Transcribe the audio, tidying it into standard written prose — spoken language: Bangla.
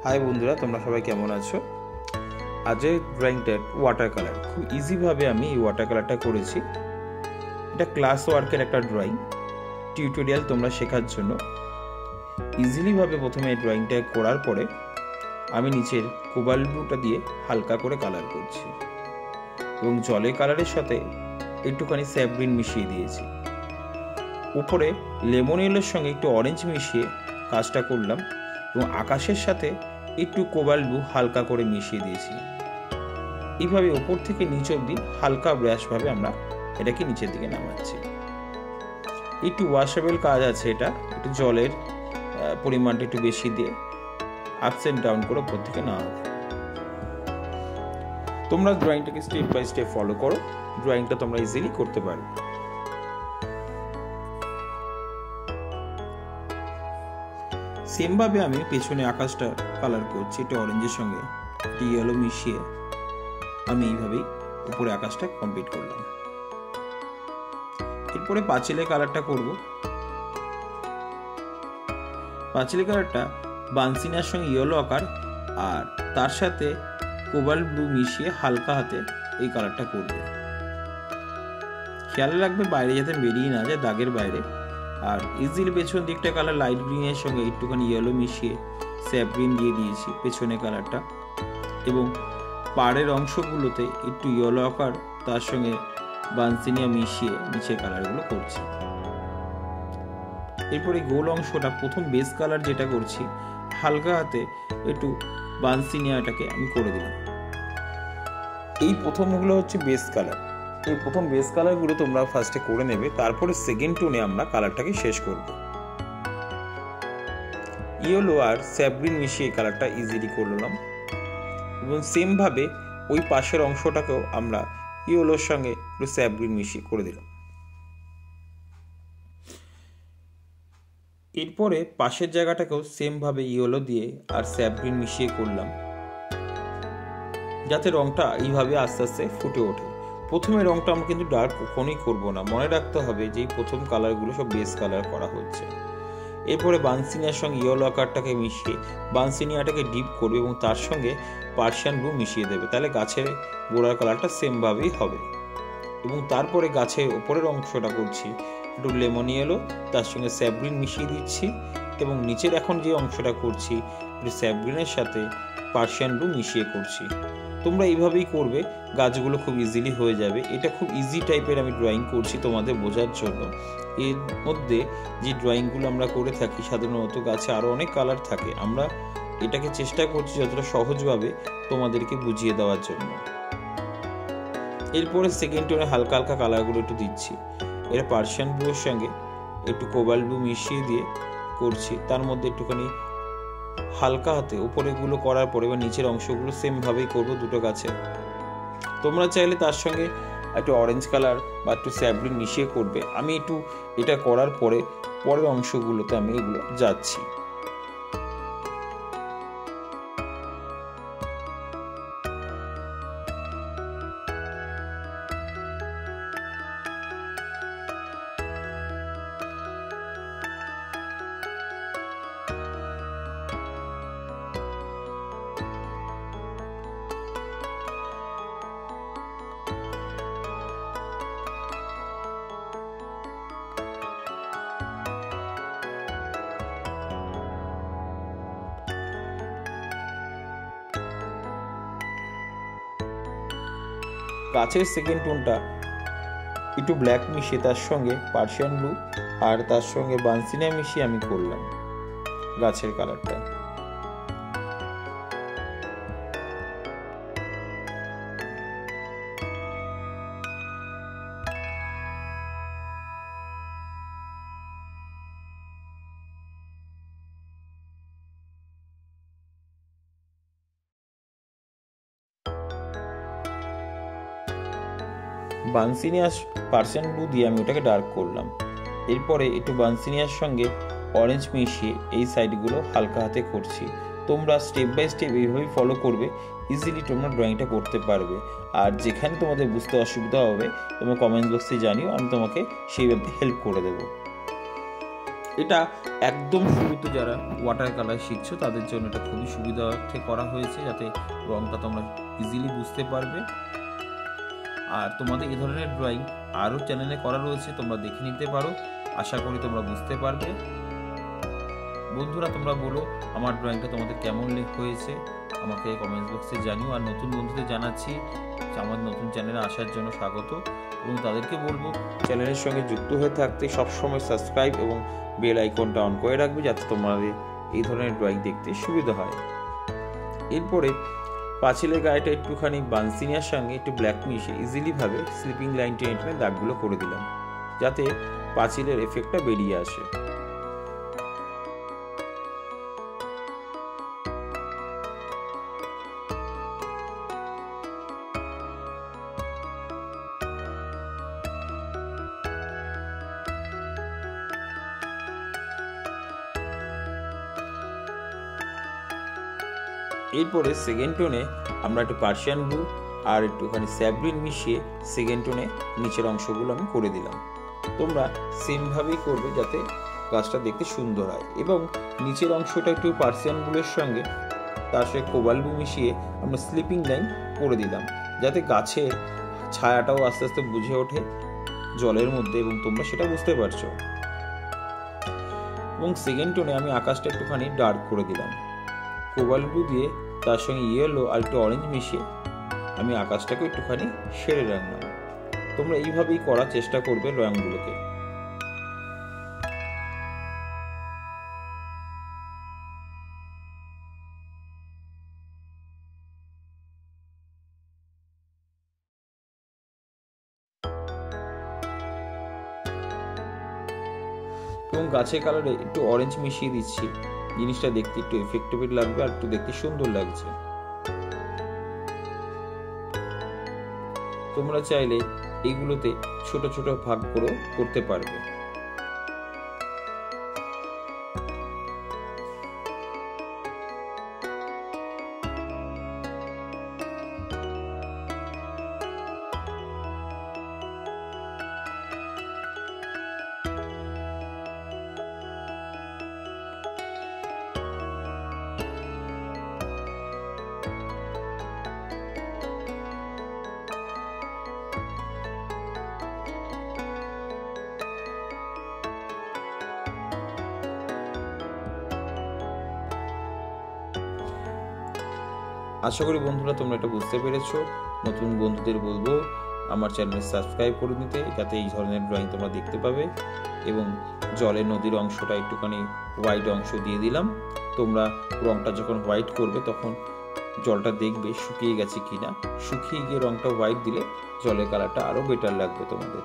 হাই বন্ধুরা, তোমরা সবাই কেমন আছো? আজের ড্রয়িংটা ওয়াটার কালার, খুব ইজিভাবে আমি এই ওয়াটার কালারটা করেছি। এটা ক্লাস ওয়ার্কের একটা ড্রয়িং টিউটোরিয়াল তোমরা শেখার জন্য। ইজিলিভাবে প্রথমে এই ড্রয়িংটা করার পরে আমি নিচের কোবাল্ট ব্লুটা দিয়ে হালকা করে কালার করছি এবং জলের কালারের সাথে একটুখানি স্যাপ গ্রিন মিশিয়ে দিয়েছি। উপরে লেমন ইয়েলোর সঙ্গে একটু অরেঞ্জ মিশিয়ে কাজটা করলাম এবং আকাশের সাথে একটু কোবাল্ট ব্লু হালকা করে মিশিয়ে দিয়েছি। এইভাবে ওপর থেকে নিচ অবধি হালকা ব্রাশভাবে আমরা এটাকে নিচের দিকে নামাচ্ছি। একটু ওয়াশেবল কাজ আছে, এটা একটু জলের পরিমাণটা একটু বেশি দিয়ে আপস অ্যান্ড ডাউন করে ওপর থেকে নামাবো। তোমরা ড্রয়িংটাকে স্টেপ বাই স্টেপ ফলো করো, ড্রয়িংটা তোমরা ইজিলি করতে পারবে। সেম ভাবে আমি পেছনে আকাশটা কালার করছি, এটা অরেঞ্জের সঙ্গে একটু ইয়েলো মিশিয়ে আমি এইভাবেই উপরে আকাশটা কমপ্লিট করলাম। এরপরে পাঁচিলের কালারটা করব। পাঁচিলের কালারটা বানসিনার সঙ্গে ইয়েলো আকার আর তার সাথে কোবাল্ট ব্লু মিশিয়ে হালকা হাতে এই কালারটা করবে। খেয়াল রাখবে বাইরে যাতে বেরিয়ে না যায়, দাগের বাইরে। আর ইজিলি পেছন দিকটা কালার লাইট গ্রিনের সঙ্গে একটুখানি ইয়েলো মিশিয়ে স্যাপ গ্রিন দিয়ে দিয়েছি পেছনে কালারটা, এবং পাড়ের অংশগুলোতে একটু ইয়েলো আকার তার সঙ্গে বানসিনিয়া মিশিয়ে নিচের কালারগুলো করছি। এরপরে গোল অংশটা প্রথম বেস কালার যেটা করছি, হালকা হাতে একটু বানসিনিয়াটাকে আমি করে দিলাম। এই প্রথমগুলো হচ্ছে বেস কালার। এই প্রথম বেস কালারগুলো তোমরা ফার্স্টে করে নেবে, তারপরে সেকেন্ড টোনে আমরা কালারটাকে শেষ করব। ইয়েলো আর স্যাপ গ্রিন মিশিয়ে এই কালারটা ইজিলি করলাম এবং সেম ভাবে ওই পাশের অংশটাকেও আমরা ইয়েলোর সঙ্গে একটু স্যাপ গ্রিন মিশিয়ে করে দিলাম। এরপরে পাশের জায়গাটাকেও সেম ভাবে ইয়েলো দিয়ে আর স্যাপ গ্রিন মিশিয়ে করলাম, যাতে রংটা এইভাবে আস্তে আস্তে ফুটে ওঠে। প্রথমে রংটা আমরা কিন্তু ডার্ক কখনোই করবো না, মনে রাখতে হবে যে এই প্রথম কালারগুলো সব বেস কালার করা হচ্ছে। এরপরে বানসিনিয়ার সঙ্গে ইয়েলো আকারটাকে মিশিয়ে বানসিনিয়াটাকে ডিপ করবে এবং তার সঙ্গে পার্সিয়ান ব্লু মিশিয়ে দেবে, তাহলে গাছের গোড়ার কালারটা সেমভাবেই হবে। এবং তারপরে গাছের ওপরের অংশটা করছি একটু লেমন ইয়েলো, তার সঙ্গে স্যাপ গ্রিন মিশিয়ে দিচ্ছি এবং নিচের এখন যে অংশটা করছি একটু স্যাপ গ্রিনের সাথে পার্সিয়ান ব্লু মিশিয়ে করছি। তোমরা এইভাবেই করবে, গাছগুলো খুব ইজিলি হয়ে যাবে। এটা খুব ইজি টাইপের আমি ড্রয়িং করছি তোমাদের বোঝার জন্য। এর মধ্যে যে ড্রয়িংগুলো আমরা করে থাকি সাধারণত গাছে আরও অনেক কালার থাকে, আমরা এটাকে চেষ্টা করছি যতটা সহজভাবে তোমাদেরকে বুঝিয়ে দেওয়ার জন্য। এরপরে সেকেন্ড টোনে হালকা হালকা কালারগুলো একটু দিচ্ছি। এটা পার্সিয়ান ব্লুর সঙ্গে একটু কোবাল্ট ব্লু মিশিয়ে দিয়ে করছি, তার মধ্যে একটুখানি হালকা হাতে উপরেগুলো করার পরে বা নিচের অংশগুলো সেম ভাবেই করবো দুটো গাছে। তোমরা চাইলে তার সঙ্গে একটু অরেঞ্জ কালার বা একটু স্যাপ গ্রিন মিশিয়ে করবে। আমি একটু এটা করার পরে পরের অংশগুলোতে আমি এগুলো যাচ্ছি। গাছের সেকেন্ড টোনটা একটু ব্ল্যাক মিশিয়ে তার সঙ্গে পার্সিয়ান ব্লু আর তার সঙ্গে বানসিনিয়া মিশিয়ে আমি করলাম গাছের কালারটা। বানসিনিয়ার পার্সিয়ান ব্লু দিয়ে আমি ওটাকে ডার্ক করলাম। এরপরে একটু বানসিনিয়ার সঙ্গে অরেঞ্জ মিশিয়ে এই সাইডগুলো হালকা হাতে করছি। তোমরা স্টেপ বাই স্টেপ এইভাবেই ফলো করবে, ইজিলি তোমরা ড্রয়িংটা করতে পারবে। আর যেখানে তোমাদের বুঝতে অসুবিধা হবে তোমরা কমেন্ট বক্সে জানিও, আমি তোমাকে সেইভাবে হেল্প করে দেবো। এটা একদম শুরুতে যারা ওয়াটার কালার শিখছো তাদের জন্য এটা খুবই সুবিধার্থে করা হয়েছে, যাতে রংটা তোমরা ইজিলি বুঝতে পারবে। আর তোমাদের এই ধরনের ড্রয়িং আরও চ্যানেলে করা রয়েছে, তোমরা দেখে নিতে পারো। আশা করি তোমরা বুঝতে পারবে। বন্ধুরা, তোমরা বলো আমার ড্রয়িংটা তোমাদের কেমন হয়েছে, আমাকে কমেন্টস বক্সে জানিও। আর নতুন বন্ধুদের জানাচ্ছি আমার নতুন চ্যানেলে আসার জন্য স্বাগত, এবং তাদেরকে বলবো চ্যানেলের সঙ্গে যুক্ত হয়ে থাকতে সবসময় সাবস্ক্রাইব এবং বেল আইকনটা অন করে রাখবে, যাতে তোমাদের এই ধরনের ড্রয়িং দেখতে সুবিধা হয়। এরপরে পাঁচিলের গায়েটা একটুখানি বানসিনিয়ার সঙ্গে একটু ব্ল্যাক মিশিয়ে ইজিলিভাবে স্লিপিং লাইন টেনে টেনে দাগগুলো করে দিলাম, যাতে পাঁচিলের এফেক্টটা বেরিয়ে আসে। এরপরে সেকেন্ড টোনে আমরা একটু পার্সিয়ান ব্লু আর একটুখানি স্যাভগ্রিন মিশিয়ে সেকেন্ড টোনে নিচের অংশগুলো আমি করে দিলাম। তোমরা সেমভাবেই করবে যাতে গাছটা দেখতে সুন্দর হয়। এবং নিচের অংশটা একটু পার্সিয়ান ব্লুয়ের সঙ্গে তার সঙ্গে কোবাল্ট ব্লু মিশিয়ে আমরা স্লিপিং লাইন করে দিলাম, যাতে গাছের ছায়াটাও আস্তে আস্তে বুঝে ওঠে জলের মধ্যে, এবং তোমরা সেটা বুঝতে পারছো। এবং সেকেন্ড টোনে আমি আকাশটা একটুখানি ডার্ক করে দিলাম কোবাল্ট ব্লু দিয়ে, তার সঙ্গে ইয়েলো আর একটু অরেঞ্জ মিশিয়ে আমি আকাশটাকে একটুখানি সেরে রাখলাম। তোমরা এইভাবেই করার চেষ্টা করবে রঙগুলোকে। এবং গাছের কালারে একটু অরেঞ্জ মিশিয়ে দিচ্ছি, জিনিসটা দেখতে একটু এফেক্টিভ লাগবে আর একটু দেখতে সুন্দর লাগছে। তোমরা চাইলে এইগুলোতে ছোট ছোট ভাগ করে করতে পারবে। আশা করি বন্ধুরা তোমরা এটা বুঝতে পেরেছো। নতুন বন্ধুদের বলবো আমার চ্যানেল সাবস্ক্রাইব করে নিতে, যাতে এই ধরনের ড্রয়িং তোমরা দেখতে পাবে। এবং জলের নদীর অংশটা একটুখানি হোয়াইট অংশ দিয়ে দিলাম। তোমরা রংটা যখন হোয়াইট করবে তখন জলটা দেখবে শুকিয়ে গেছে কিনা, শুকিয়ে গিয়ে রংটা হোয়াইট দিলে জলের কালারটা আরও বেটার লাগবে তোমাদের।